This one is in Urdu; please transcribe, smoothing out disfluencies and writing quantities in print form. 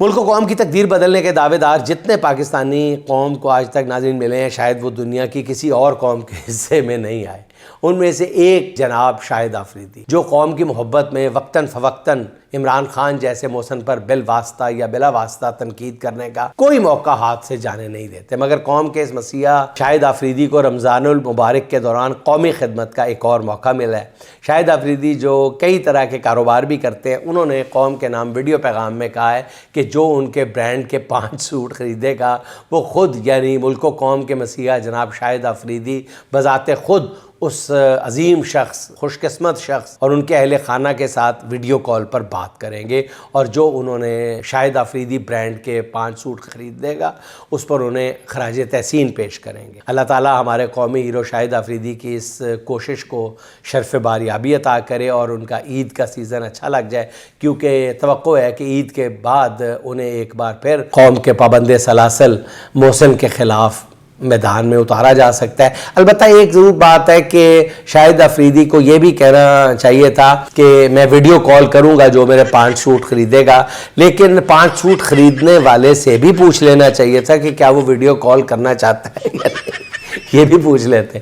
ملک و قوم کی تقدیر بدلنے کے دعوے دار جتنے پاکستانی قوم کو آج تک ناظرین ملے ہیں، شاید وہ دنیا کی کسی اور قوم کے حصے میں نہیں آئے۔ ان میں سے ایک جناب شاہد آفریدی، جو قوم کی محبت میں وقتاً فوقتاً عمران خان جیسے محسن پر بالواسطہ یا بلا واسطہ تنقید کرنے کا کوئی موقع ہاتھ سے جانے نہیں دیتے، مگر قوم کے اس مسیحا شاہد آفریدی کو رمضان المبارک کے دوران قومی خدمت کا ایک اور موقع ملا ہے۔ شاہد آفریدی جو کئی طرح کے کاروبار بھی کرتے ہیں، انہوں نے قوم کے نام ویڈیو پیغام میں کہا ہے کہ جو ان کے برانڈ کے 5 سوٹ خریدے گا وہ خود، یعنی ملک و قوم کے مسیحا جناب شاہد آفریدی بذات خود اس عظیم شخص، خوش قسمت شخص اور ان کے اہل خانہ کے ساتھ ویڈیو کال پر بات کریں گے، اور جو انہوں نے شاہد آفریدی برانڈ کے 5 سوٹ خرید دے گا اس پر انہیں خراج تحسین پیش کریں گے۔ اللہ تعالیٰ ہمارے قومی ہیرو شاہد آفریدی کی اس کوشش کو شرف باریابی عطا کرے اور ان کا عید کا سیزن اچھا لگ جائے، کیونکہ توقع ہے کہ عید کے بعد انہیں ایک بار پھر قوم کے پابند سلاسل محسن کے خلاف میدان میں اتارا جا سکتا ہے۔ البتہ ایک ضرور بات ہے کہ شاہد آفریدی کو یہ بھی کہنا چاہیے تھا کہ میں ویڈیو کال کروں گا جو میرے 5 سوٹ خریدے گا، لیکن 5 سوٹ خریدنے والے سے بھی پوچھ لینا چاہیے تھا کہ کیا وہ ویڈیو کال کرنا چاہتا ہے یا نہیں، یہ بھی پوچھ لیتے۔